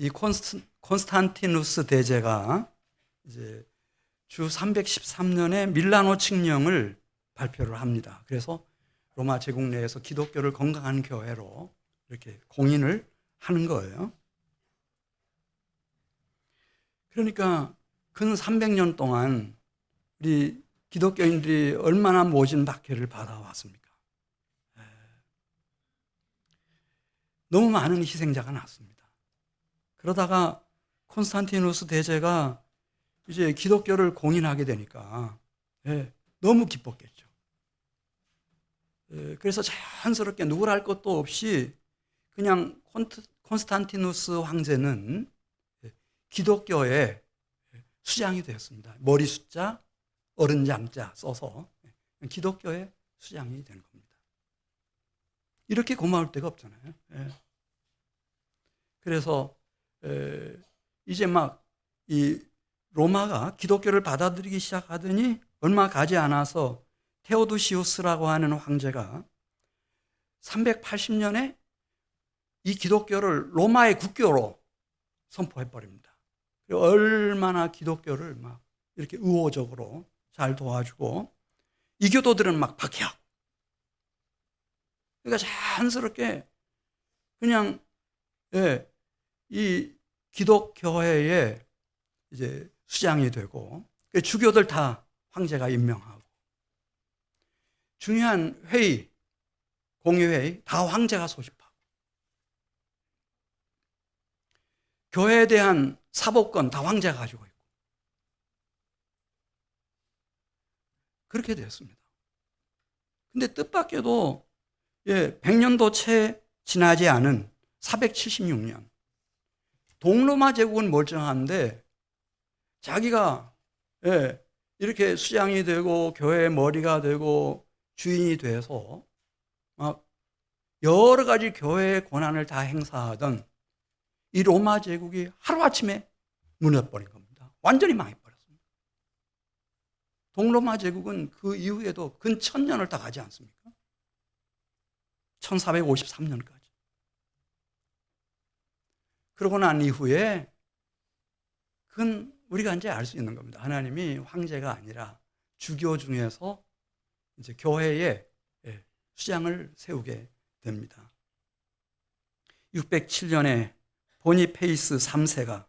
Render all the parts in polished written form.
이 콘스탄티누스 대제가 이제 주 313년에 밀라노 칙령을 발표를 합니다. 그래서 로마 제국 내에서 기독교를 건강한 교회로 이렇게 공인을 하는 거예요. 그러니까 근 300년 동안 우리 기독교인들이 얼마나 모진 박해를 받아왔습니까? 너무 많은 희생자가 났습니다. 그러다가 콘스탄티누스 대제가 이제 기독교를 공인하게 되니까 너무 기뻤겠죠. 그래서 자연스럽게 누구라 할 것도 없이 그냥 콘스탄티누스 황제는 기독교의 수장이 되었습니다. 머리 숫자, 어른장자 써서 기독교의 수장이 되는 겁니다. 이렇게 고마울 데가 없잖아요. 그래서 이제 막 이 로마가 기독교를 받아들이기 시작하더니 얼마 가지 않아서 테오도시우스라고 하는 황제가 380년에 이 기독교를 로마의 국교로 선포해버립니다. 얼마나 기독교를 막 이렇게 우호적으로 잘 도와주고 이교도들은 막 박해하고. 그러니까 자연스럽게 그냥 이 기독교회의 이제 수장이 되고 주교들 다 황제가 임명하고 중요한 회의, 공의회의 다 황제가 소집하고 교회에 대한 사법권 다 황제가 가지고 있고 그렇게 되었습니다. 근데 뜻밖에도 100년도 채 지나지 않은 476년 동로마 제국은 멀쩡한데 자기가 이렇게 수장이 되고 교회의 머리가 되고 주인이 돼서 막 여러 가지 교회의 권한을 다 행사하던 이 로마 제국이 하루아침에 무너버린 겁니다. 완전히 망해버렸습니다. 동로마 제국은 그 이후에도 근 1000년을 다 가지 않습니까? 1453년까지. 그러고 난 이후에 그건 우리가 이제 알 수 있는 겁니다. 하나님이 황제가 아니라 주교 중에서 이제 교회에 수장을 세우게 됩니다. 607년에 보니페이스 3세가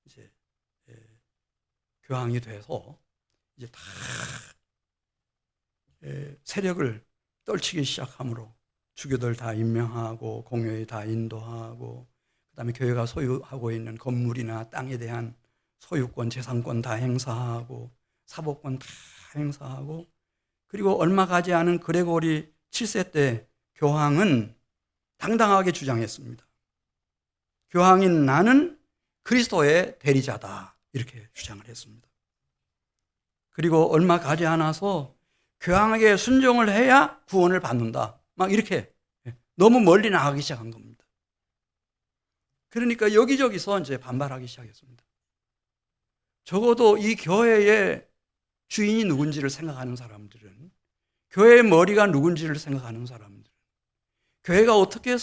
이제 교황이 돼서 이제 다 세력을 떨치기 시작하므로 주교들 다 임명하고 공회에 다 인도하고 그다음에 교회가 소유하고 있는 건물이나 땅에 대한 소유권, 재산권 다 행사하고 사법권 다 행사하고 그리고 얼마 가지 않은 그레고리 7세 때 교황은 당당하게 주장했습니다. 교황인 나는 그리스도의 대리자다 이렇게 주장을 했습니다. 그리고 얼마 가지 않아서 교황에게 순종을 해야 구원을 받는다 막 이렇게 너무 멀리 나가기 시작한 겁니다. 그러니까 여기저기서 이제 반발하기 시작했습니다. 적어도 이 교회의 주인이 누군지를 생각하는 사람들은 교회의 머리가 누군지를 생각하는 사람들은 교회가 어떻게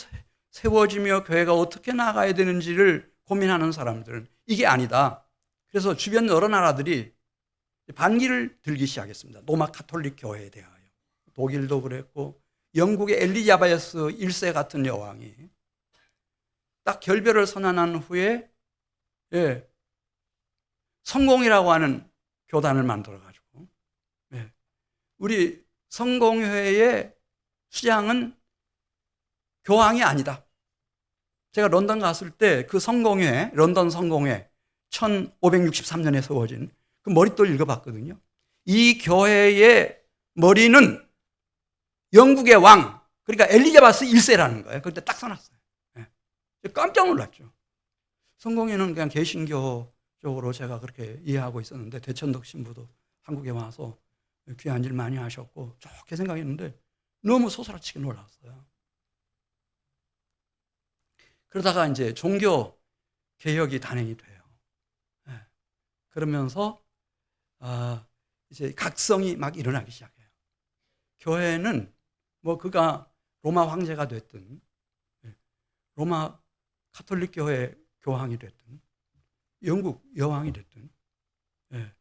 세워지며 교회가 어떻게 나가야 되는지를 고민하는 사람들은 이게 아니다. 그래서 주변 여러 나라들이 반기를 들기 시작했습니다. 로마 가톨릭 교회에 대하여. 독일도 그랬고 영국의 엘리자베스 1세 같은 여왕이 딱 결별을 선언한 후에 성공이라고 하는 교단을 만들어가지고 우리 성공회의 수장은 교황이 아니다. 제가 런던 갔을 때 그 성공회, 런던 성공회 1563년에 세워진 그 머릿돌 읽어봤거든요. 이 교회의 머리는 영국의 왕, 그러니까 엘리자베스 1세라는 거예요. 그때 딱 써놨어요. 깜짝 놀랐죠. 성공회는 그냥 개신교 쪽으로 제가 그렇게 이해하고 있었는데 대천덕 신부도 한국에 와서 귀한 일 많이 하셨고 좋게 생각했는데 너무 소스라치게 놀랐어요. 그러다가 이제 종교 개혁이 단행이 돼요. 그러면서 이제 각성이 막 일어나기 시작해요. 교회는 뭐 그가 로마 황제가 됐든 로마 가톨릭 교회 교황이 됐든 영국 여왕이 됐든, 예,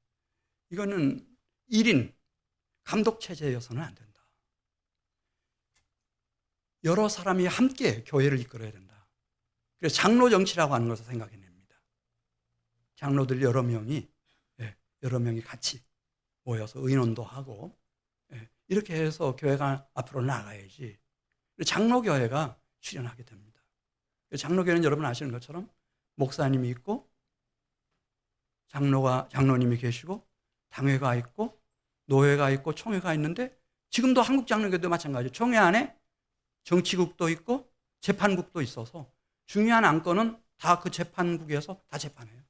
이거는 1인 감독 체제여서는 안 된다. 여러 사람이 함께 교회를 이끌어야 된다. 그래서 장로 정치라고 하는 것을 생각해냅니다. 장로들 여러 명이 같이 모여서 의논도 하고, 이렇게 해서 교회가 앞으로 나가야지. 장로교회가 출현하게 됩니다. 장로교회는 여러분 아시는 것처럼 목사님이 있고 장로님이 계시고 당회가 있고 노회가 있고 총회가 있는데, 지금도 한국 장로교회도 마찬가지예요. 총회 안에 정치국도 있고 재판국도 있어서 중요한 안건은 다 그 재판국에서 다 재판해요.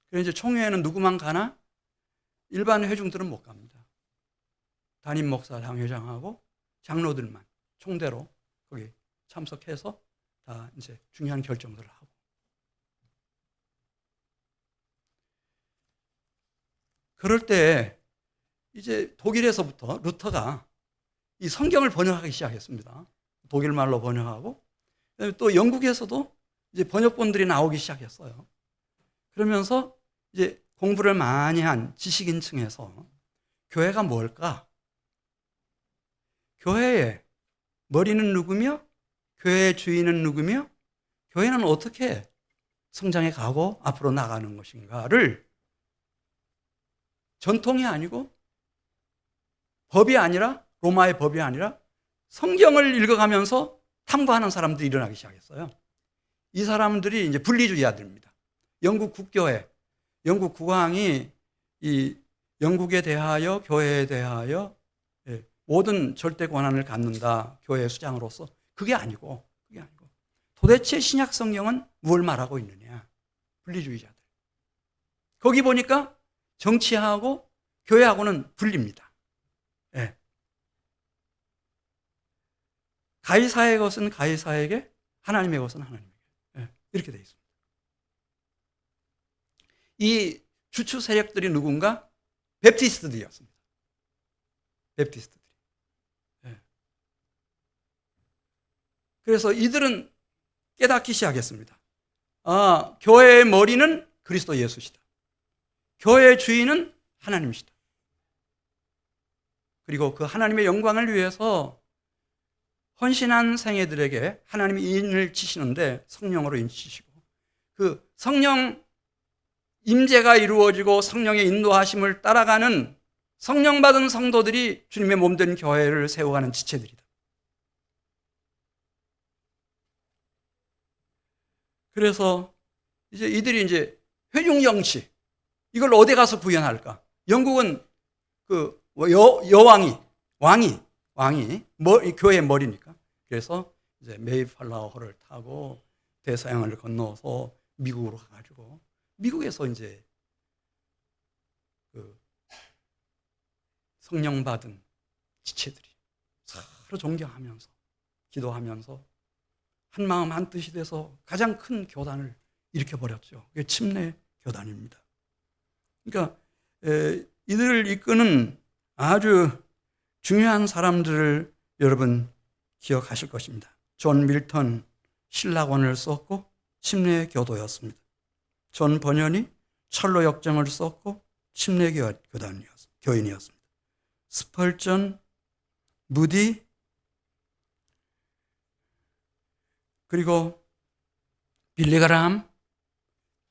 그래서 이제 총회에는 누구만 가나? 일반 회중들은 못 갑니다. 담임 목사, 당회장하고 장로들만 총대로 거기 참석해서 다 이제 중요한 결정들을 하고. 그럴 때 이제 독일에서부터 루터가 이 성경을 번역하기 시작했습니다. 독일 말로 번역하고, 또 영국에서도 이제 번역본들이 나오기 시작했어요. 그러면서 이제 공부를 많이 한 지식인층에서 교회가 뭘까? 교회의 머리는 누구며? 교회의 주인은 누구며? 교회는 어떻게 성장해 가고 앞으로 나가는 것인가를 전통이 아니고 법이 아니라, 로마의 법이 아니라 성경을 읽어가면서 탐구하는 사람들이 일어나기 시작했어요. 이 사람들이 이제 분리주의자들입니다. 영국 국교회, 영국 국왕이 이 영국에 대하여, 교회에 대하여 모든 절대 권한을 갖는다, 교회의 수장으로서. 그게 아니고 도대체 신약 성경은 뭘 말하고 있느냐? 분리주의자들. 거기 보니까 정치하고 교회하고는 분리입니다. 예. 가이사의 것은 가이사에게, 하나님의 것은 하나님에게. 예. 이렇게 되어 있습니다. 이 주축 세력들이 누군가? 베프티스트들이었습니다. 베프티스트들이. 예. 그래서 이들은 깨닫기 시작했습니다. 아, 교회의 머리는 그리스도 예수시다. 교회의 주인은 하나님이시다. 그리고 그 하나님의 영광을 위해서 헌신한 생애들에게 하나님이 인을 치시는데 성령으로 인치시고, 그 성령 임재가 이루어지고 성령의 인도하심을 따라가는 성령 받은 성도들이 주님의 몸된 교회를 세워가는 지체들이다. 그래서 이제 이들이 이제 회중 정치, 이걸 어디 가서 구현할까? 영국은 그 왕이 교회의 머리니까. 그래서 이제 메이플라워를 타고 대서양을 건너서 미국으로 가가지고, 미국에서 이제 그 성령 받은 지체들이 서로 존경하면서 기도하면서 한 마음 한 뜻이 돼서 가장 큰 교단을 일으켜버렸죠. 그게 침례 교단입니다. 그러니까 이들을 이끄는 아주 중요한 사람들을 여러분 기억하실 것입니다. 존 밀턴 신라권을 썼고 침례 교도였습니다. 존 번연이 철로 역정을 썼고 침례 교인이었습니다. 스펄전, 무디, 그리고 빌리 그라함,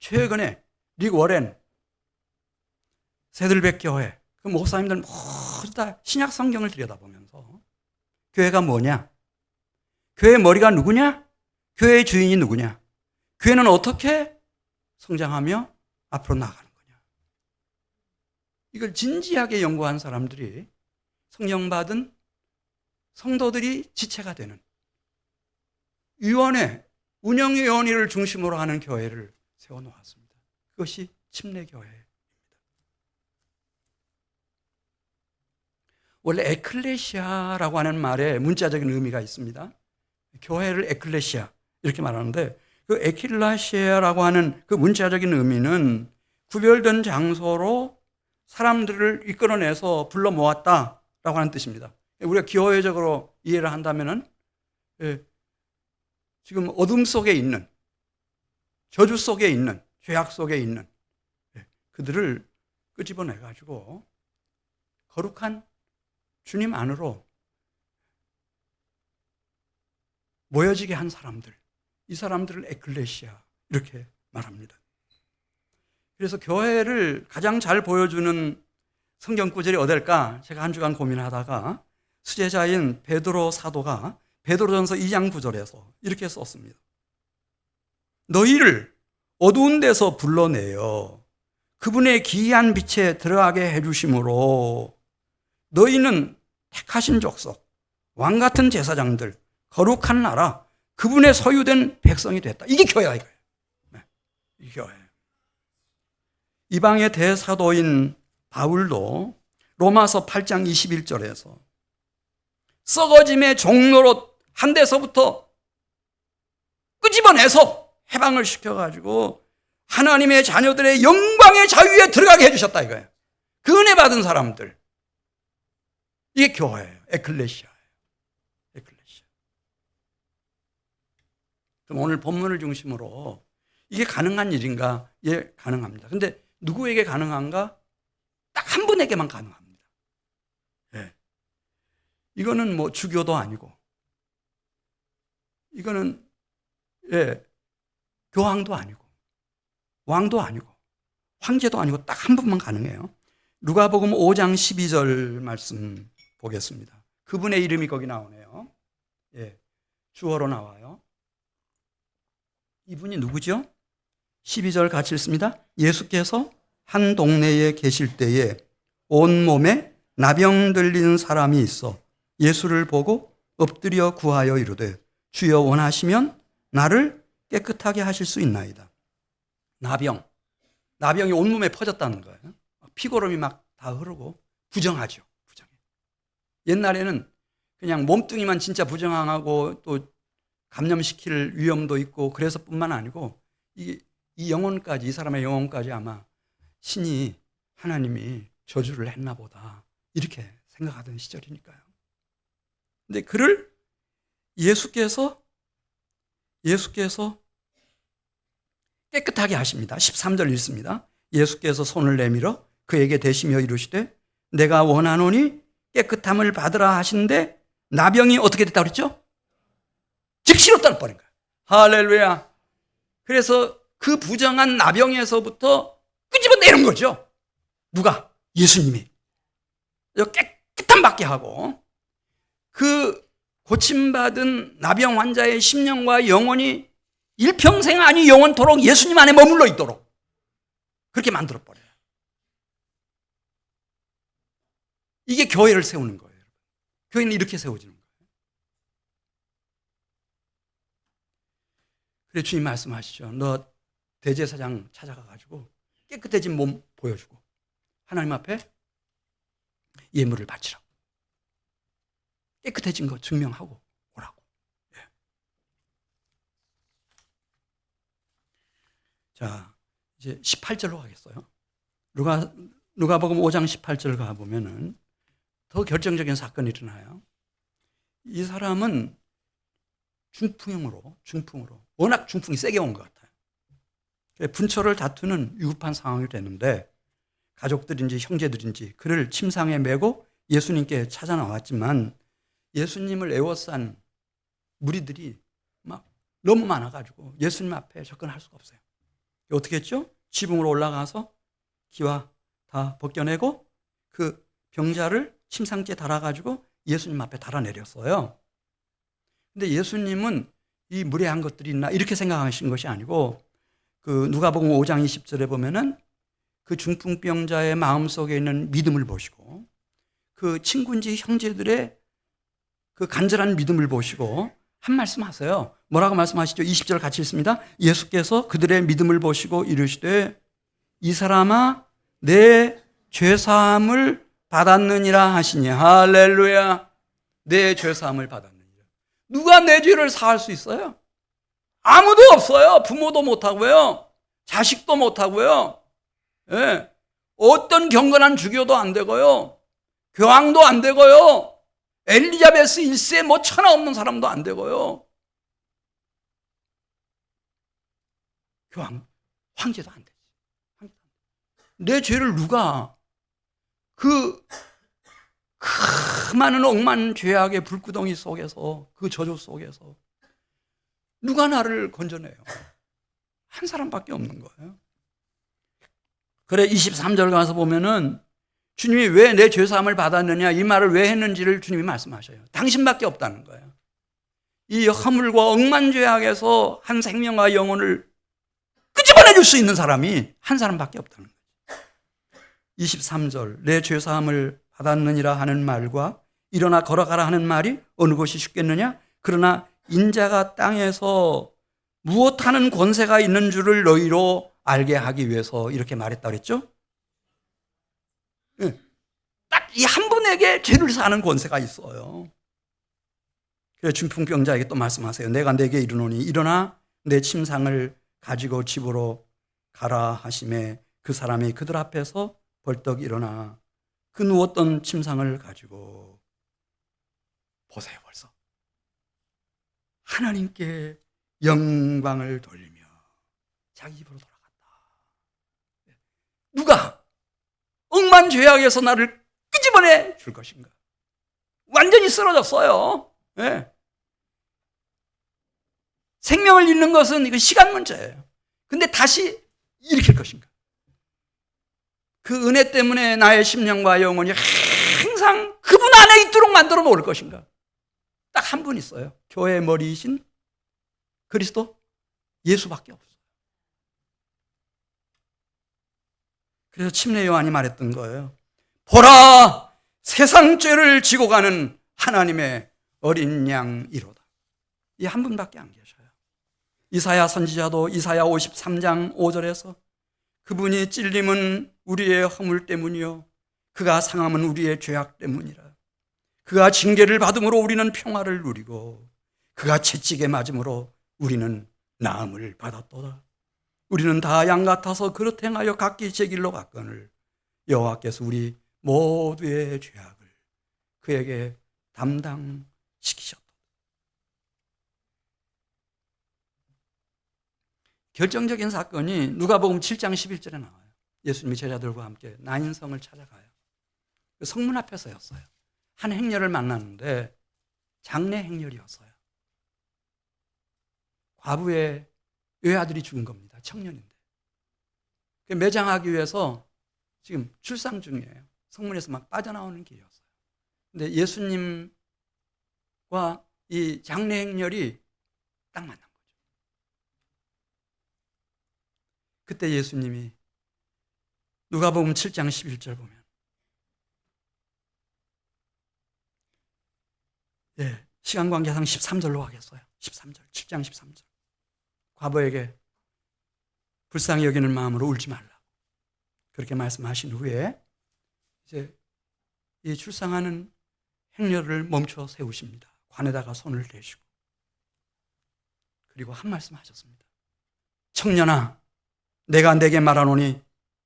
최근에 릭 워렌, 새들백 교회, 그 목사님들 모두 다 신약 성경을 들여다보면서 교회가 뭐냐? 교회의 머리가 누구냐? 교회의 주인이 누구냐? 교회는 어떻게 성장하며 앞으로 나아가는 거냐? 이걸 진지하게 연구한 사람들이, 성령 받은 성도들이 지체가 되는 위원회, 운영위원회를 중심으로 하는 교회를 세워놓았습니다. 그것이 침례교회입니다. 원래 에클레시아라고 하는 말에 문자적인 의미가 있습니다. 교회를 에클레시아 이렇게 말하는데, 그 에클레시아라고 하는 그 문자적인 의미는 구별된 장소로 사람들을 이끌어내서 불러 모았다라고 하는 뜻입니다. 우리가 교회적으로 이해를 한다면은 지금 어둠 속에 있는, 저주 속에 있는, 죄악 속에 있는 그들을 끄집어내가지고 거룩한 주님 안으로 모여지게 한 사람들, 이 사람들을 에클레시아 이렇게 말합니다. 그래서 교회를 가장 잘 보여주는 성경 구절이 어딜까? 제가 한 주간 고민하다가 수제자인 베드로 사도가 베드로전서 2장 9절에서 이렇게 썼습니다. 너희를 어두운 데서 불러내어 그분의 기이한 빛에 들어가게 해주심으로 너희는 택하신 족속, 왕같은 제사장들, 거룩한 나라, 그분의 소유된 백성이 됐다. 이게 교회야, 이거예요. 네, 이게 교회예요. 이방의 대사도인 바울도 로마서 8장 21절에서 썩어짐의 종로로 한 데서부터 끄집어내서 해방을 시켜가지고 하나님의 자녀들의 영광의 자유에 들어가게 해주셨다 이거예요. 그 은혜 받은 사람들. 이게 교회예요. 에클레시아예요. 에클레시아. 그럼 오늘 본문을 중심으로 이게 가능한 일인가? 예, 가능합니다. 근데 누구에게 가능한가? 딱 한 분에게만 가능합니다. 예. 이거는 뭐 주교도 아니고, 이거는 교황도 아니고, 왕도 아니고, 황제도 아니고 딱 한 분만 가능해요. 누가복음 5장 12절 말씀 보겠습니다. 그분의 이름이 거기 나오네요. 예, 주어로 나와요. 이분이 누구죠? 12절 같이 읽습니다. 예수께서 한 동네에 계실 때에 온몸에 나병 들린 사람이 있어 예수를 보고 엎드려 구하여 이르되 주여 원하시면 나를 깨끗하게 하실 수 있나이다. 나병이 온몸에 퍼졌다는 거예요. 피고름이 막 다 흐르고 부정하죠. 부정해. 옛날에는 그냥 몸뚱이만 진짜 부정하고 또 감염시킬 위험도 있고 그래서 뿐만 아니고 이 영혼까지, 이 사람의 영혼까지 아마 신이, 하나님이 저주를 했나 보다 이렇게 생각하던 시절이니까요. 근데 그를 예수께서 깨끗하게 하십니다. 13절 읽습니다. 예수께서 손을 내밀어 그에게 대시며 이르시되 내가 원하노니 깨끗함을 받으라 하시는데 나병이 어떻게 됐다고 그랬죠? 즉시로 떠나버린 거예요. 할렐루야. 그래서 그 부정한 나병에서부터 끄집어내는 거죠. 누가? 예수님이. 깨끗함 받게 하고 그 고침받은 나병 환자의 심령과 영혼이 일평생 아니 영원토록 예수님 안에 머물러 있도록 그렇게 만들어버려요. 이게 교회를 세우는 거예요. 교회는 이렇게 세워지는 거예요. 그래서 주님 말씀하시죠. 너 대제사장 찾아가가지고 깨끗해진 몸 보여주고 하나님 앞에 예물을 바치라고. 깨끗해진 거 증명하고 오라고. 예. 자, 이제 18절로 가겠어요. 누가복음 5장 18절 가보면은 더 결정적인 사건이 일어나요. 이 사람은 중풍으로 워낙 중풍이 세게 온 것 같아요. 분초를 다투는 위급한 상황이 되는데 가족들인지 형제들인지 그를 침상에 메고 예수님께 찾아 나왔지만 예수님을 에워싼 무리들이 막 너무 많아가지고 예수님 앞에 접근할 수가 없어요. 어떻게 했죠? 지붕으로 올라가서 기와 다 벗겨내고 그 병자를 침상지에 달아가지고 예수님 앞에 달아내렸어요. 근데 예수님은 이 무례한 것들이 있나 이렇게 생각하신 것이 아니고 그 누가복음 5장 20절에 보면은 그 중풍병자의 마음속에 있는 믿음을 보시고 그 친구인지 형제들의 그 간절한 믿음을 보시고 한 말씀 하세요. 뭐라고 말씀하시죠? 20절 같이 읽습니다. 예수께서 그들의 믿음을 보시고 이르시되 이 사람아 내 죄사함을 받았느니라 하시니 할렐루야. 내 죄사함을 받았느니라. 누가 내 죄를 사할 수 있어요? 아무도 없어요. 부모도 못하고요. 자식도 못하고요. 예. 어떤 경건한 주교도 안 되고요. 교황도 안 되고요. 엘리자베스 1세 뭐 천하 없는 사람도 안 되고요. 황제도 안 되지. 내 죄를 누가 그 많은 억만 죄악의 불구덩이 속에서, 그 저주 속에서 누가 나를 건져내요? 한 사람밖에 없는 거예요. 그래 23절 가서 보면은 주님이 왜 내 죄사함을 받았느냐, 이 말을 왜 했는지를 주님이 말씀하셔요. 당신밖에 없다는 거예요. 이 허물과 억만 죄악에서 한 생명과 영혼을 끄집어내줄 수 있는 사람이 한 사람밖에 없다는 거예요. 23절 내 죄사함을 받았느니라 하는 말과 일어나 걸어가라 하는 말이 어느 것이 쉽겠느냐? 그러나 인자가 땅에서 무엇하는 권세가 있는 줄을 너희로 알게 하기 위해서 이렇게 말했다 그랬죠? 딱 이 한 분에게 죄를 사는 권세가 있어요. 그래서 중풍병자에게 또 말씀하세요. 내가 내게 이르노니 일어나 내 침상을 가지고 집으로 가라 하심에 그 사람이 그들 앞에서 벌떡 일어나 그 누웠던 침상을 가지고, 보세요, 벌써 하나님께 영광을 돌리며 자기 집으로 돌아갔다. 누가 억만 죄악에서 나를 끄집어내 줄 것인가? 완전히 쓰러졌어요. 네. 생명을 잃는 것은 이거 시간 문제예요. 근데 다시 일으킬 것인가? 그 은혜 때문에 나의 심령과 영혼이 항상 그분 안에 있도록 만들어 놓을 것인가? 딱 한 분 있어요. 교회의 머리이신 그리스도 예수밖에 없어요. 그래서 침례 요한이 말했던 거예요. 보라, 세상 죄를 지고 가는 하나님의 어린 양이로다. 이 한 분밖에 안 계셔요. 이사야 선지자도 이사야 53장 5절에서 그분이 찔림은 우리의 허물 때문이요 그가 상함은 우리의 죄악 때문이라. 그가 징계를 받음으로 우리는 평화를 누리고 그가 채찍에 맞음으로 우리는 나음을 받았도다. 우리는 다 양 같아서 그릇 행하여 각기 제 길로 갔거늘 여호와께서 우리 모두의 죄악을 그에게 담당시키셨다. 결정적인 사건이 누가복음 7장 11절에 나와요. 예수님이 제자들과 함께 나인성을 찾아가요. 성문 앞에서였어요. 한 행렬을 만났는데 장례 행렬이었어요. 과부의 외아들이 죽은 겁니다. 청년인데. 매장하기 위해서 지금 출상 중이에요. 성문에서 막 빠져나오는 길이었어요. 근데 예수님과 이 장례 행렬이 딱 만난 거죠. 그때 예수님이 누가복음 7장 11절 보면 시간 관계상 13절로 하겠어요. 13절, 7장 13절. 과부에게 불쌍히 여기는 마음으로 울지 말라. 그렇게 말씀하신 후에 이제 이 출상하는 행렬을 멈춰 세우십니다. 관에다가 손을 대시고 그리고 한 말씀 하셨습니다. 청년아, 내가 내게 말하노니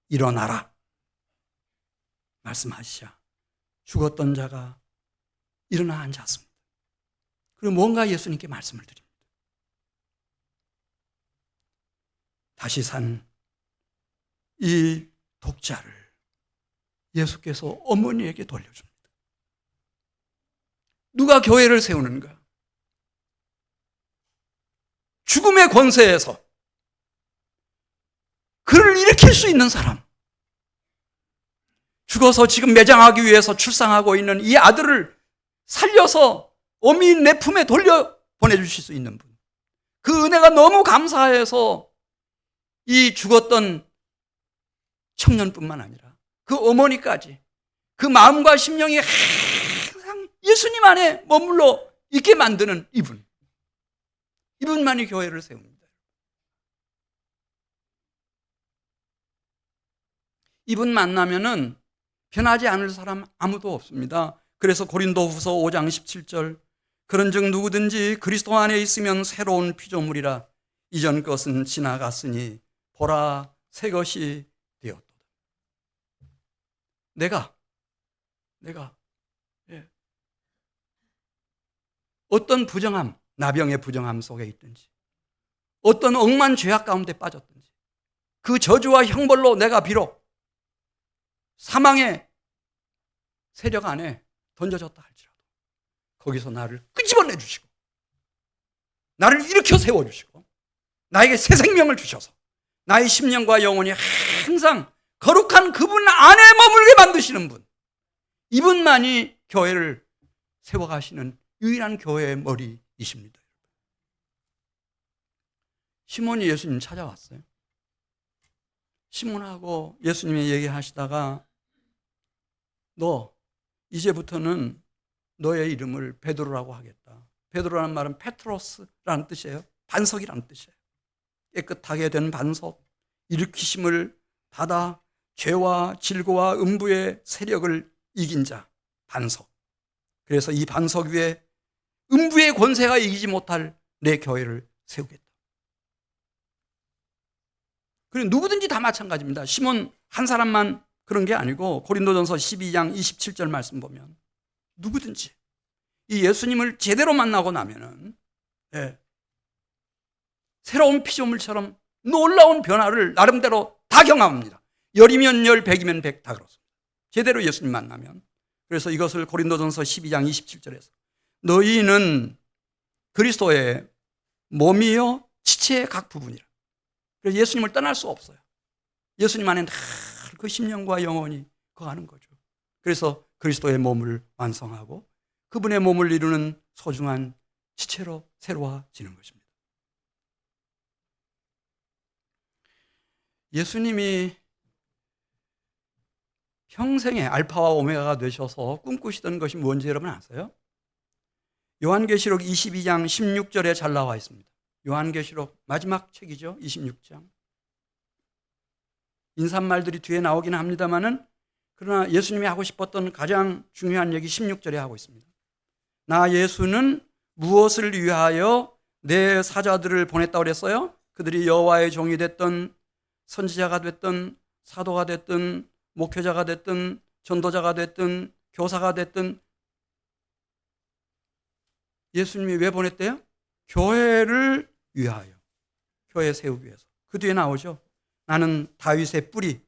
일어나라. 말씀하시자 죽었던 자가 일어나 앉았습니다. 그리고 뭔가 예수님께 말씀을 드립니다. 다시 산 이 독자를 예수께서 어머니에게 돌려줍니다. 누가 교회를 세우는가? 죽음의 권세에서 그를 일으킬 수 있는 사람, 죽어서 지금 매장하기 위해서 출상하고 있는 이 아들을 살려서 어미 내 품에 돌려 보내주실 수 있는 분, 그 은혜가 너무 감사해서 이 죽었던 청년뿐만 아니라 그 어머니까지 그 마음과 심령이 항상 예수님 안에 머물러 있게 만드는 이분만이 교회를 세웁니다. 이분 만나면은 변하지 않을 사람 아무도 없습니다. 그래서 고린도후서 5장 17절 그런즉 누구든지 그리스도 안에 있으면 새로운 피조물이라 이전 것은 지나갔으니 보라 새 것이 되었도다. 내가 어떤 부정함, 나병의 부정함 속에 있든지 어떤 억만 죄악 가운데 빠졌든지 그 저주와 형벌로 내가 비록 사망의 세력 안에 던져졌다 할지라도 거기서 나를 끄집어내 주시고 나를 일으켜 세워주시고 나에게 새 생명을 주셔서 나의 심령과 영혼이 항상 거룩한 그분 안에 머물게 만드시는 분, 이분만이 교회를 세워가시는 유일한 교회의 머리이십니다. 시몬이 예수님 찾아왔어요. 시몬하고 예수님이 얘기하시다가 너 이제부터는 너의 이름을 베드로라고 하겠다. 베드로라는 말은 페트로스라는 뜻이에요. 반석이라는 뜻이에요. 깨끗하게 된 반석, 일으키심을 받아 죄와 질고와 음부의 세력을 이긴 자, 반석. 그래서 이 반석 위에 음부의 권세가 이기지 못할 내 교회를 세우겠다. 그리고 누구든지 다 마찬가지입니다. 시몬 한 사람만 그런 게 아니고 고린도전서 12장 27절 말씀 보면 누구든지 이 예수님을 제대로 만나고 나면은 새로운 피조물처럼 놀라운 변화를 나름대로 다 경험합니다. 열이면 열, 백이면 백 다 그렇습니다. 제대로 예수님 만나면. 그래서 이것을 고린도전서 12장 27절에서 너희는 그리스도의 몸이요 지체의 각 부분이라. 그래서 예수님을 떠날 수 없어요. 예수님 안에 다 그 심령과 영혼이 거하는 거죠. 그래서 그리스도의 몸을 완성하고 그분의 몸을 이루는 소중한 지체로 새로워지는 것입니다. 예수님이 평생에 알파와 오메가가 되셔서 꿈꾸시던 것이 뭔지 여러분 아세요? 요한계시록 22장 16절에 잘 나와 있습니다. 요한계시록 마지막 책이죠. 26장. 인사말들이 뒤에 나오긴 합니다만은 그러나 예수님이 하고 싶었던 가장 중요한 얘기 16절에 하고 있습니다. 나 예수는 무엇을 위하여 내 사자들을 보냈다고 그랬어요? 그들이 여호와의 종이 됐든 선지자가 됐든 사도가 됐든 목회자가 됐든 전도자가 됐든 교사가 됐든 예수님이 왜 보냈대요? 교회를 위하여, 교회 세우기 위해서. 그 뒤에 나오죠. 나는 다윗의 뿌리,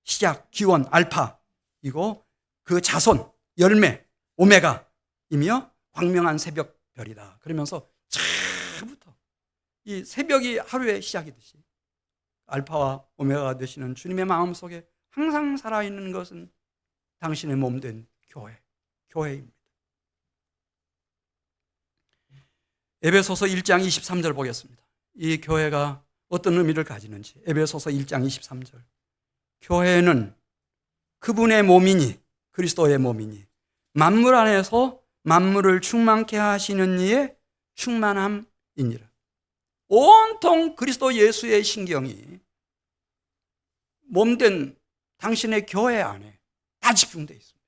시작, 기원, 알파이고 그 자손, 열매, 오메가이며 광명한 새벽별이다. 그러면서 처음부터 이 새벽이 하루의 시작이듯이 알파와 오메가가 되시는 주님의 마음속에 항상 살아있는 것은 당신의 몸된 교회입니다. 에베소서 1장 23절 보겠습니다. 이 교회가 어떤 의미를 가지는지. 에베소서 1장 23절. 교회는 그분의 몸이니, 그리스도의 몸이니 만물 안에서 만물을 충만케 하시는 이의 충만함이니라. 온통 그리스도 예수의 신경이 몸된 당신의 교회 안에 다 집중되어 있습니다.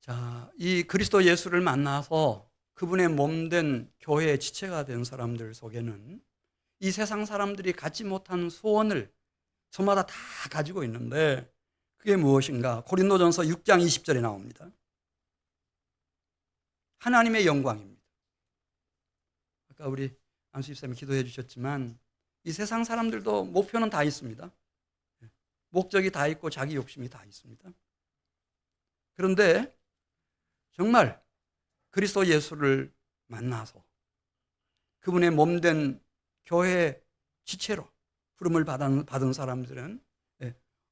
자, 이 그리스도 예수를 만나서 그분의 몸된 교회의 지체가 된 사람들 속에는 이 세상 사람들이 갖지 못한 소원을 저마다 다 가지고 있는데 그게 무엇인가? 고린도전서 6장 20절에 나옵니다. 하나님의 영광입니다. 아까 우리 안수 집사님이 기도해 주셨지만 이 세상 사람들도 목표는 다 있습니다. 목적이 다 있고 자기 욕심이 다 있습니다. 그런데 정말 그리스도 예수를 만나서 그분의 몸된 교회 지체로 부름을 받은 사람들은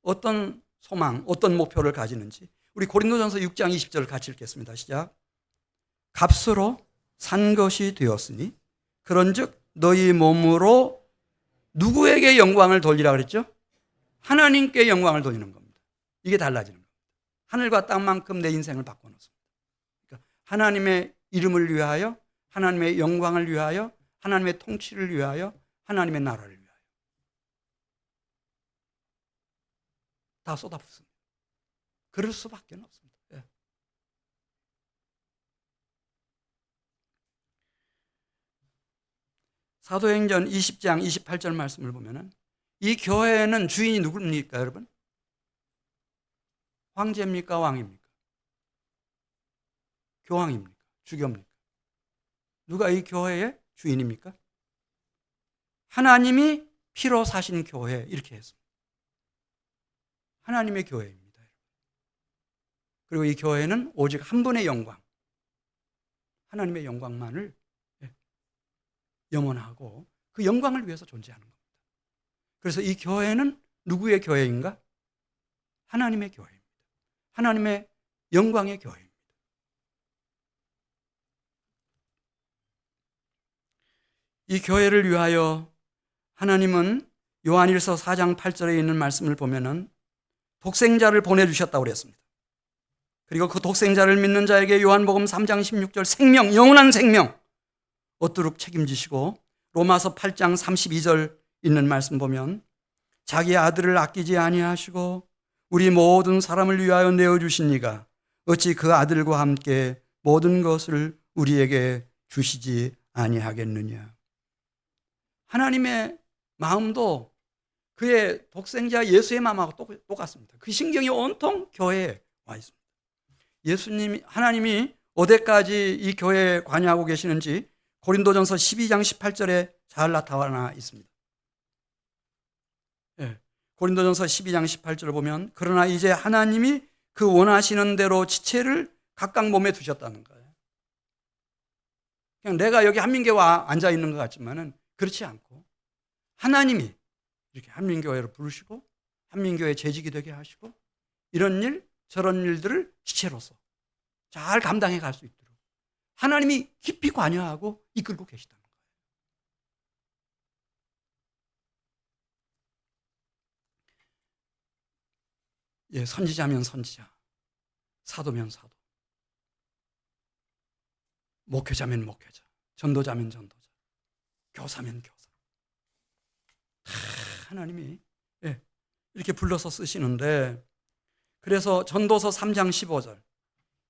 어떤 소망, 어떤 목표를 가지는지 우리 고린도전서 6장 20절을 같이 읽겠습니다. 시작. 값으로 산 것이 되었으니 그런즉 너희 몸으로 누구에게 영광을 돌리라 그랬죠? 하나님께 영광을 돌리는 겁니다. 이게 달라지는 겁니다. 하늘과 땅만큼 내 인생을 바꿔놓습니다. 그러니까 하나님의 이름을 위하여, 하나님의 영광을 위하여, 하나님의 통치를 위하여, 하나님의 나라를 위하여 다 쏟아붓습니다. 그럴 수밖에 없습니다. 사도행전 20장 28절 말씀을 보면은 이 교회는 주인이 누굽니까, 여러분? 황제입니까, 왕입니까? 교황입니까? 주교입니까? 누가 이 교회의 주인입니까? 하나님이 피로 사신 교회, 이렇게 했습니다. 하나님의 교회입니다. 그리고 이 교회는 오직 한 분의 영광, 하나님의 영광만을 염원하고 그 영광을 위해서 존재하는 겁니다. 그래서 이 교회는 누구의 교회인가? 하나님의 교회입니다. 하나님의 영광의 교회입니다. 이 교회를 위하여 하나님은 요한일서 4장 8절에 있는 말씀을 보면은 독생자를 보내주셨다고 그랬습니다. 그리고 그 독생자를 믿는 자에게 요한복음 3장 16절 생명, 영원한 생명 얻도록 책임지시고, 로마서 8장 32절 있는 말씀 보면 자기 아들을 아끼지 아니하시고 우리 모든 사람을 위하여 내어주신 이가 어찌 그 아들과 함께 모든 것을 우리에게 주시지 아니하겠느냐. 하나님의 마음도 그의 독생자 예수의 마음하고 똑같습니다. 그 신경이 온통 교회에 와 있습니다. 예수님이, 하나님이 어디까지 이 교회에 관여하고 계시는지 고린도전서 12장 18절에 잘 나타나 있습니다. 고린도전서 12장 18절을 보면 그러나 이제 하나님이 그 원하시는 대로 지체를 각각 몸에 두셨다는 거예요. 그냥 내가 여기 한민교회 앉아 있는 것 같지만은 그렇지 않고 하나님이 이렇게 한민교회로 부르시고 한민교회 재직이 되게 하시고 이런 일 저런 일들을 지체로서 잘 감당해 갈 수 있도록 하나님이 깊이 관여하고 이끌고 계시다는 거예요. 예, 선지자면 선지자, 사도면 사도, 목회자면 목회자, 전도자면 전도자, 교사면 교사. 다 하나님이 이렇게 불러서 쓰시는데, 그래서 전도서 3장 15절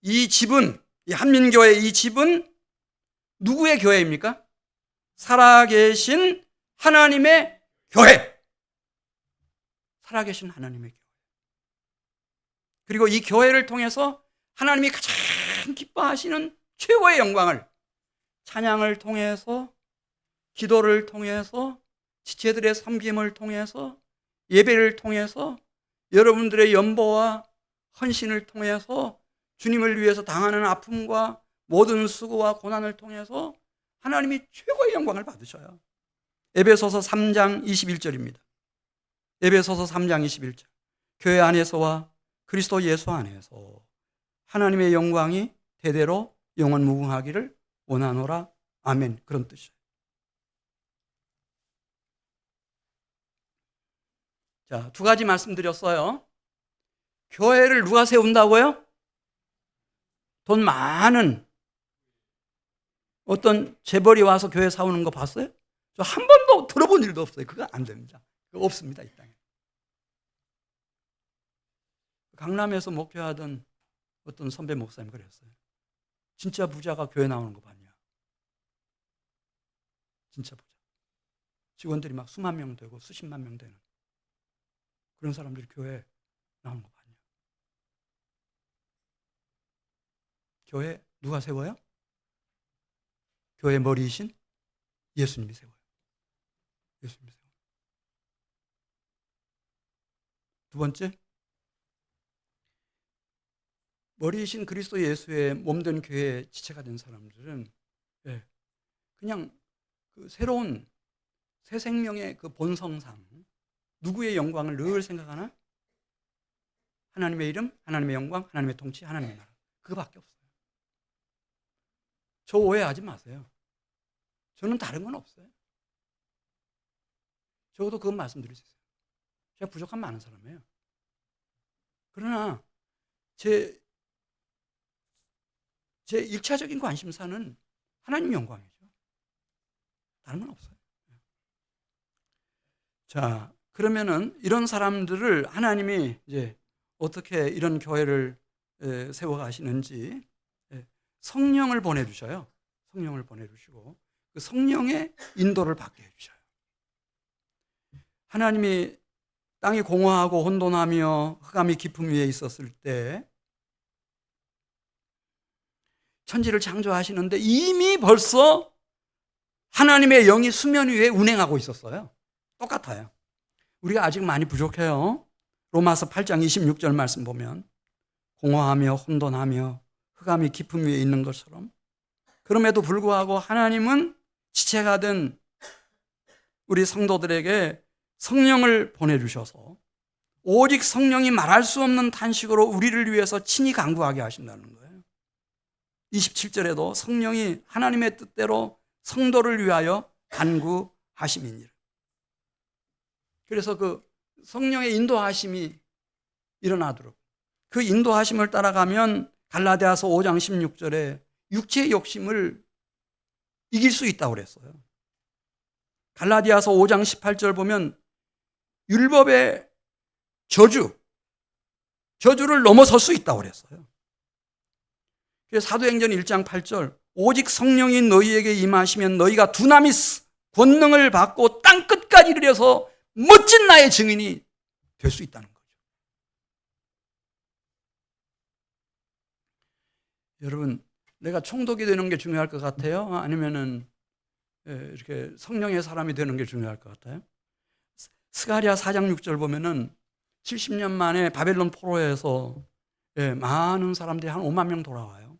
이 집은, 이 한민교회 이 집은 누구의 교회입니까? 살아계신 하나님의 교회. 살아계신 하나님의 교회. 그리고 이 교회를 통해서 하나님이 가장 기뻐하시는 최고의 영광을 찬양을 통해서, 기도를 통해서, 지체들의 섬김을 통해서, 예배를 통해서, 여러분들의 연보와 헌신을 통해서 주님을 위해서 당하는 아픔과 모든 수고와 고난을 통해서 하나님이 최고의 영광을 받으셔요. 에베소서 3장 21절입니다. 에베소서 3장 21절. 교회 안에서와 그리스도 예수 안에서 하나님의 영광이 대대로 영원 무궁하기를 원하노라. 아멘. 그런 뜻이에요. 자, 두 가지 말씀드렸어요. 교회를 누가 세운다고요? 돈 많은 어떤 재벌이 와서 교회 사오는 거 봤어요? 저 한 번도 들어본 일도 없어요. 그거 안 됩니다. 그거 없습니다, 이 땅에. 강남에서 목회하던 어떤 선배 목사님 그랬어요. 진짜 부자가 교회 나오는 거 봤냐? 진짜 부자. 직원들이 막 수만 명 되고 수십만 명 되는 그런 사람들이 교회 나오는 거 봤냐? 교회 누가 세워요? 교회 머리이신 예수님이 세워요. 예수님이 세워요. 두 번째, 머리이신 그리스도 예수의 몸된 교회의 지체가 된 사람들은 그냥 그 새로운 새 생명의 그 본성상 누구의 영광을 늘 생각하나? 하나님의 이름, 하나님의 영광, 하나님의 통치, 하나님의 나라. 그거밖에 없어요. 저 오해하지 마세요. 저는 다른 건 없어요. 적어도 그건 말씀드릴 수 있어요. 제가 부족한 많은 사람이에요. 그러나 제 1차적인 관심사는 하나님 영광이죠. 다른 건 없어요. 자, 그러면은 이런 사람들을 하나님이 이제 어떻게 이런 교회를 세워가시는지 성령을 보내주셔요. 성령을 보내주시고 그 성령의 인도를 받게 해주셔요. 하나님이 땅이 공허하고 혼돈하며 흑암이 깊음 위에 있었을 때 천지를 창조하시는데 이미 벌써 하나님의 영이 수면 위에 운행하고 있었어요. 똑같아요. 우리가 아직 많이 부족해요. 로마서 8장 26절 말씀 보면 공허하며 혼돈하며 흑암이 깊음 위에 있는 것처럼, 그럼에도 불구하고 하나님은 지체가든 우리 성도들에게 성령을 보내주셔서 오직 성령이 말할 수 없는 탄식으로 우리를 위해서 친히 간구하게 하신다는 거예요. 27절에도 성령이 하나님의 뜻대로 성도를 위하여 간구하심이니라. 그래서 그 성령의 인도하심이 일어나도록, 그 인도하심을 따라가면 갈라디아서 5장 16절에 육체의 욕심을 이길 수 있다고 그랬어요. 갈라디아서 5장 18절 보면 율법의 저주를 넘어설 수 있다고 그랬어요. 그래서 사도행전 1장 8절 오직 성령이 너희에게 임하시면 너희가 두나미스 권능을 받고 땅끝까지 이르러서 멋진 나의 증인이 될 수 있다는 거죠. 여러분, 내가 총독이 되는 게 중요할 것 같아요? 아니면은 이렇게 성령의 사람이 되는 게 중요할 것 같아요? 스가랴 4장 6절 보면은 70년 만에 바벨론 포로에서 많은 사람들이 한 5만 명 돌아와요.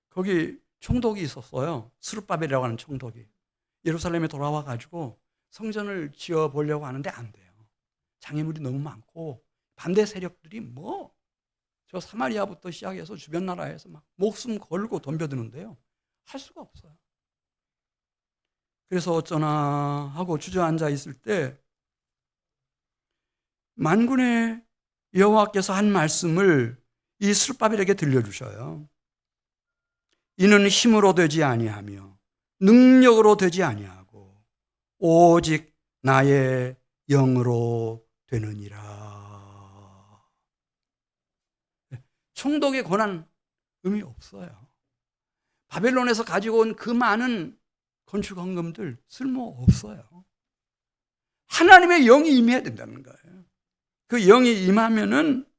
거기 총독이 있었어요. 스룹바벨이라고 하는 총독이. 예루살렘에 돌아와 가지고 성전을 지어 보려고 하는데 안 돼요. 장애물이 너무 많고 반대 세력들이 저 사마리아부터 시작해서 주변 나라에서 막 목숨 걸고 덤벼드는데요. 할 수가 없어요. 그래서 어쩌나 하고 주저앉아 있을 때 만군의 여호와께서 한 말씀을 이 스룹바벨에게 들려주셔요. 이는 힘으로 되지 아니하며 능력으로 되지 아니하고 오직 나의 영으로 되느니라. 총독의 권한 의미 없어요. 바벨론에서 가지고 온 그 많은 건축 헌금들 쓸모 없어요. 하나님의 영이 임해야 된다는 거예요. 그 영이 임하면은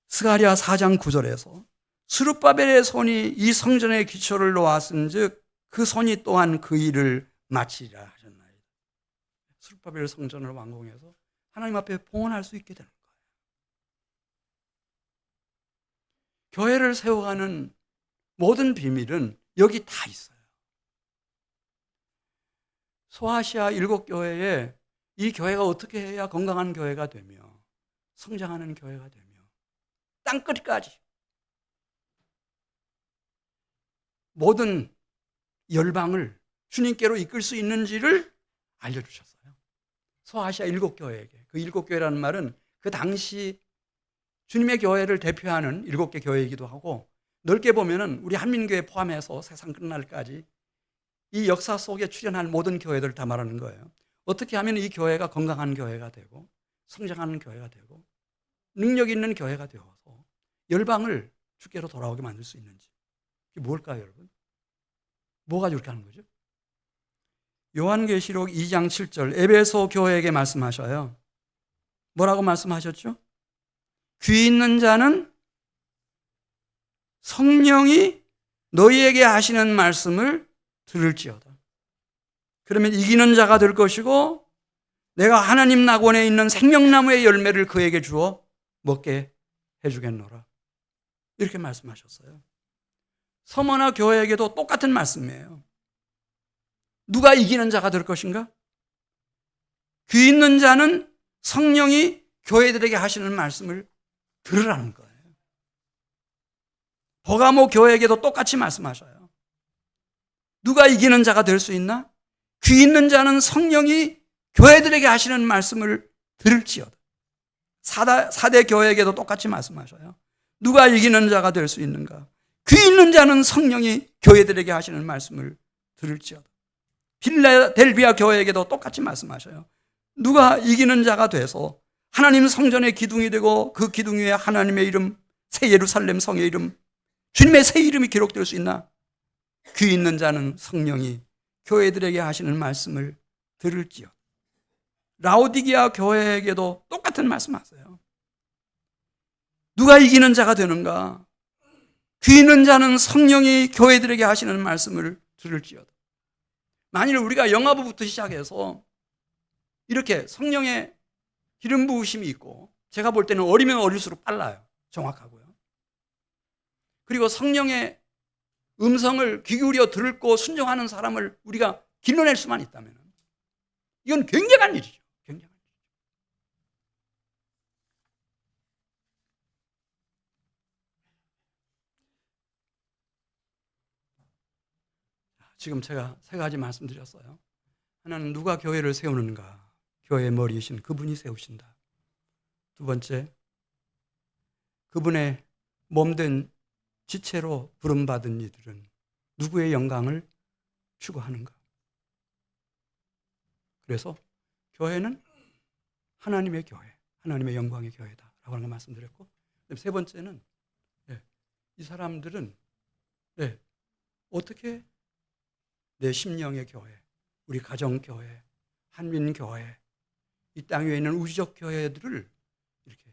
스가랴 4장 9절에서 스룹바벨의 손이 이 성전의 기초를 놓았은즉 그 손이 또한 그 일을 마치리라 하셨나이다. 스룹바벨 성전을 완공해서 하나님 앞에 봉헌할 수 있게 되는 거예요. 교회를 세워가는 모든 비밀은 여기 다 있어요. 소아시아 7교회에 이 교회가 어떻게 해야 건강한 교회가 되며 성장하는 교회가 되며 땅끝까지 모든 열방을 주님께로 이끌 수 있는지를 알려주셨어요. 소아시아 7교회에게. 그 7교회라는 말은 그 당시 주님의 교회를 대표하는 7개 교회이기도 하고, 넓게 보면은 우리 한민교회 포함해서 세상 끝날까지 이 역사 속에 출현할 모든 교회들을 다 말하는 거예요. 어떻게 하면 이 교회가 건강한 교회가 되고 성장하는 교회가 되고 능력 있는 교회가 되어서 열방을 주께로 돌아오게 만들 수 있는지. 이게 뭘까요, 여러분? 뭐가 이렇게 하는 거죠? 요한계시록 2장 7절 에베소 교회에게 말씀하셔요. 뭐라고 말씀하셨죠? 귀 있는 자는 성령이 너희에게 하시는 말씀을 들을지어다. 그러면 이기는 자가 될 것이고 내가 하나님 낙원에 있는 생명나무의 열매를 그에게 주어 먹게 해주겠노라. 이렇게 말씀하셨어요. 서머나 교회에게도 똑같은 말씀이에요. 누가 이기는 자가 될 것인가? 귀 있는 자는 성령이 교회들에게 하시는 말씀을 들으라는 거예요. 버가모 교회에게도 똑같이 말씀하셔요. 누가 이기는 자가 될 수 있나? 귀 있는 자는 성령이 교회들에게 하시는 말씀을 들을지어다. 사대 교회에게도 똑같이 말씀하셔요. 누가 이기는 자가 될 수 있는가? 귀 있는 자는 성령이 교회들에게 하시는 말씀을 들을지어다. 필라델비아 교회에게도 똑같이 말씀하셔요. 누가 이기는 자가 돼서 하나님 성전의 기둥이 되고 그 기둥 위에 하나님의 이름, 새 예루살렘 성의 이름, 주님의 새 이름이 기록될 수 있나? 귀 있는 자는 성령이 교회들에게 하시는 말씀을 들을지어. 라오디게아 교회에게도 똑같은 말씀하세요. 누가 이기는 자가 되는가? 귀 있는 자는 성령이 교회들에게 하시는 말씀을 들을지어다. 만일 우리가 영화부부터 시작해서 이렇게 성령의 기름 부으심이 있고, 제가 볼 때는 어리면 어릴수록 빨라요. 정확하고요. 그리고 성령의 음성을 귀 기울여 듣고 순종하는 사람을 우리가 길러낼 수만 있다면 이건 굉장한 일이죠. 굉장한 일. 지금 제가 세 가지 말씀드렸어요. 하나는 누가 교회를 세우는가? 교회의 머리이신 그분이 세우신다. 두 번째, 그분의 몸된 지체로 부름받은 이들은 누구의 영광을 추구하는가? 그래서 교회는 하나님의 교회, 하나님의 영광의 교회다라고 하는 걸 말씀드렸고, 세 번째는 이 사람들은 어떻게 내 심령의 교회, 우리 가정교회, 한민교회, 이 땅 위에 있는 우주적 교회들을 이렇게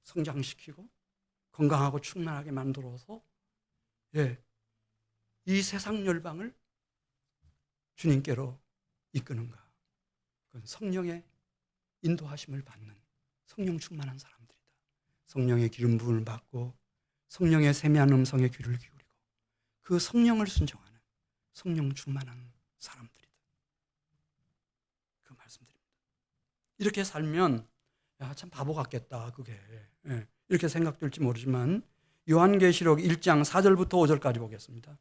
성장시키고 건강하고 충만하게 만들어서 이 세상 열방을 주님께로 이끄는가? 그건 성령의 인도하심을 받는 성령 충만한 사람들이다. 성령의 기름 부음을 받고 성령의 세미한 음성에 귀를 기울이고 그 성령을 순종하는 성령 충만한 사람들이다. 그 말씀드립니다. 이렇게 살면 참 바보 같겠다, 그게. 이렇게 생각될지 모르지만 요한계시록 1장 4절부터 5절까지 보겠습니다.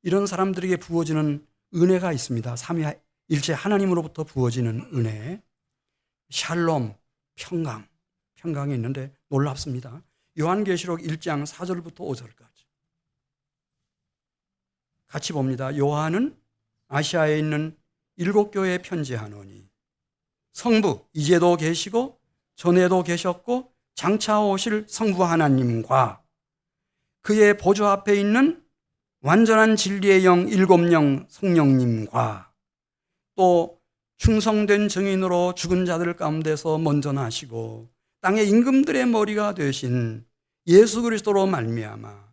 이런 사람들에게 부어지는 은혜가 있습니다. 삼위일체 하나님으로부터 부어지는 은혜, 샬롬, 평강이 있는데 놀랍습니다. 요한계시록 1장 4절부터 5절까지 같이 봅니다. 요한은 아시아에 있는 7교회에 편지하노니 성부, 이제도 계시고 전에도 계셨고 장차 오실 성부 하나님과 그의 보좌 앞에 있는 완전한 진리의 영 7영 성령님과 또 충성된 증인으로 죽은 자들 가운데서 먼저 나시고 땅의 임금들의 머리가 되신 예수 그리스도로 말미암아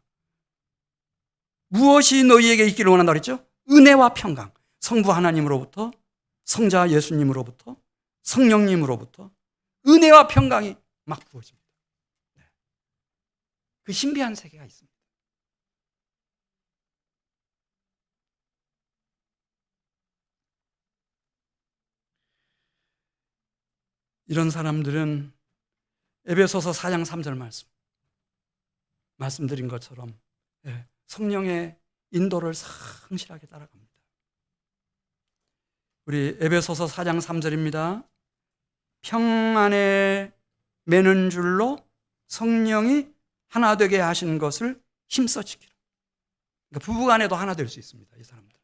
무엇이 너희에게 있기를 원한다 그랬죠? 은혜와 평강, 성부 하나님으로부터, 성자 예수님으로부터, 성령님으로부터 은혜와 평강이 막 부어집니다. 그 신비한 세계가 있습니다. 이런 사람들은 에베소서 4장 3절 말씀드린 것처럼 성령의 인도를 성실하게 따라갑니다. 우리 에베소서 4장 3절입니다. 평안에 매는 줄로 성령이 하나 되게 하신 것을 힘써 지키라. 그러니까 부부간에도 하나 될 수 있습니다. 이 사람들.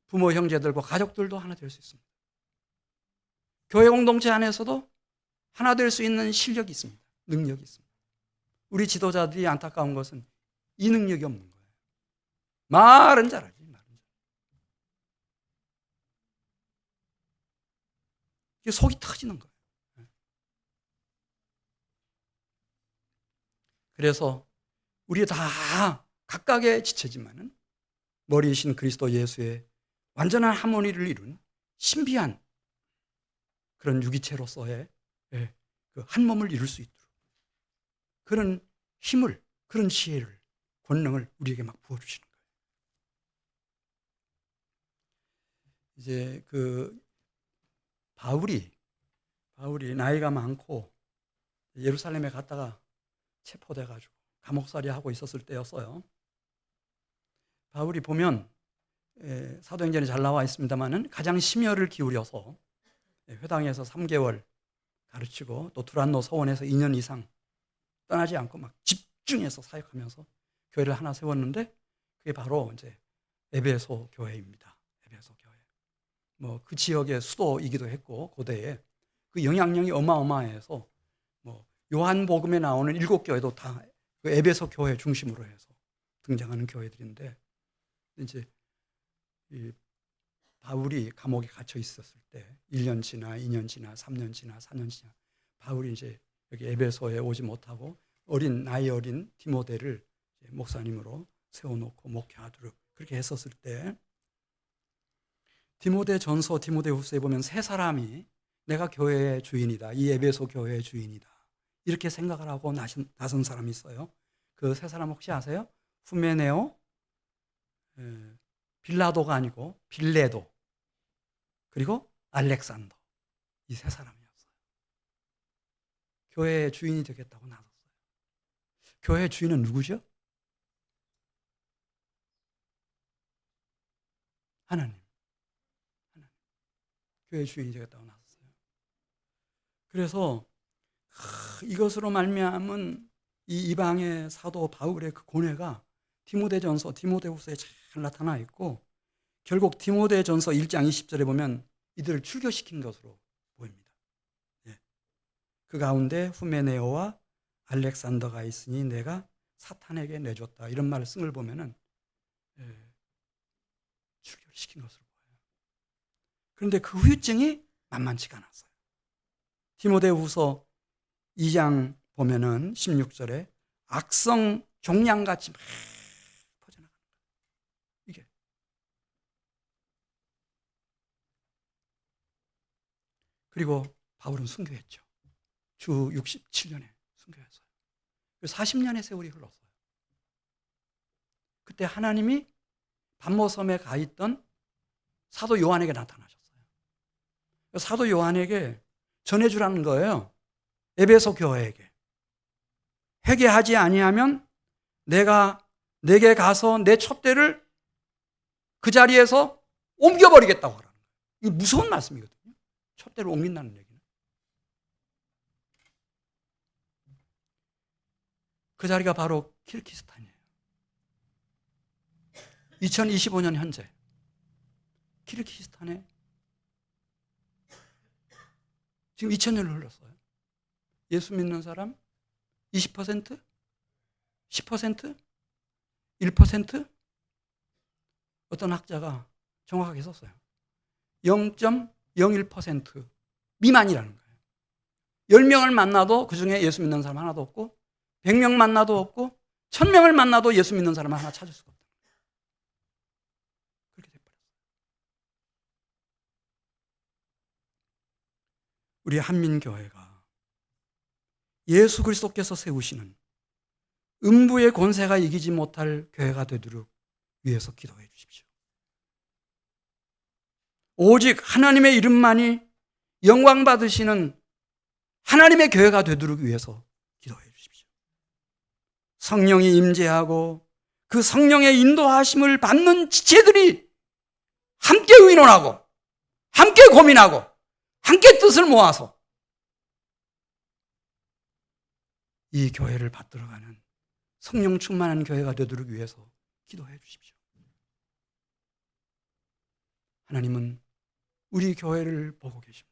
부모 형제들과 가족들도 하나 될 수 있습니다. 교회 공동체 안에서도 하나 될 수 있는 실력이 있습니다. 능력이 있습니다. 우리 지도자들이 안타까운 것은 이 능력이 없는 거예요. 말은 잘하지. 이게 속이 터지는 거예요. 그래서 우리 다 각각의 지체지만은 머리이신 그리스도 예수의 완전한 하모니를 이룬 신비한 그런 유기체로서의 그 한 몸을 이룰 수 있도록 그런 힘을, 그런 지혜를, 권능을 우리에게 막 부어주시는 거예요. 이제 그 바울이 나이가 많고 예루살렘에 갔다가 체포돼가지고 감옥살이 하고 있었을 때였어요. 바울이 보면 사도행전에 잘 나와 있습니다만은 가장 심혈을 기울여서 회당에서 3개월 가르치고 또 두란노 서원에서 2년 이상 떠나지 않고 막 집중해서 사역하면서 교회를 하나 세웠는데 그게 바로 이제 에베소 교회입니다. 에베소 교회. 뭐 그 지역의 수도이기도 했고 고대에 그 영향력이 어마어마해서 뭐 요한복음에 나오는 7교회도 다 그 에베소 교회 중심으로 해서 등장하는 교회들인데 이제 이 바울이 감옥에 갇혀 있었을 때 1년 지나 2년 지나 3년 지나 4년 지나 바울이 이제 여기 에베소에 오지 못하고 나이 어린 디모데를 목사님으로 세워놓고 목회하도록 그렇게 했었을 때, 디모데 전서, 디모데 후서에 보면 세 사람이 내가 교회의 주인이다, 이 에베소 교회의 주인이다, 이렇게 생각을 하고 나선 사람이 있어요. 그 세 사람 혹시 아세요? 후메네오, 빌라도가 아니고 빌레도, 그리고 알렉산더, 이 세 사람이었어요. 교회의 주인이 되겠다고 나섰어요. 교회의 주인은 누구죠? 하나님. 교회의 주인이 되겠다고 나섰어요. 그래서 이것으로 말미암은 이 이방의 사도 바울의 그 고뇌가 디모데전서, 디모데후서에 잘 나타나 있고, 결국 디모데전서 1장 20절에 보면 이들을 출교시킨 것으로 보입니다. 그 가운데 후메네오와 알렉산더가 있으니 내가 사탄에게 내줬다, 이런 말씀을 보면은 출교를 시킨 것으로 보여요. 그런데 그 후유증이 만만치가 않았어요. 디모데후서 2장 보면은 16절에 악성 종양같이 막 퍼져나가는 거예요. 이게. 그리고 바울은 순교했죠. 주 67년에 순교했어요. 40년의 세월이 흘렀어요. 그때 하나님이 반모섬에 가 있던 사도 요한에게 나타나셨어요. 사도 요한에게 전해주라는 거예요. 에베소 교회에게. 회개하지 아니하면 내가 내게 가서 내 촛대를 그 자리에서 옮겨버리겠다고 하라는 거예요. 이거 무서운 말씀이거든요. 촛대를 옮긴다는 얘기는. 그 자리가 바로 키르기스탄이에요. 2025년 현재 키르기스탄에 지금 2000년을 흘렀어요. 예수 믿는 사람 20%? 10%? 1%? 어떤 학자가 정확하게 썼어요. 0.01% 미만이라는 거예요. 10명을 만나도 그 중에 예수 믿는 사람 하나도 없고, 100명 만나도 없고, 1000명을 만나도 예수 믿는 사람 하나 찾을 수가 없다. 그렇게 돼버렸어요. 우리 한민교회가 예수 그리스도께서 세우시는 음부의 권세가 이기지 못할 교회가 되도록 위해서 기도해 주십시오. 오직 하나님의 이름만이 영광 받으시는 하나님의 교회가 되도록 위해서 기도해 주십시오. 성령이 임재하고 그 성령의 인도하심을 받는 지체들이 함께 의논하고 함께 고민하고 함께 뜻을 모아서 이 교회를 받들어가는 성령 충만한 교회가 되도록 위해서 기도해 주십시오. 하나님은 우리 교회를 보고 계십니다.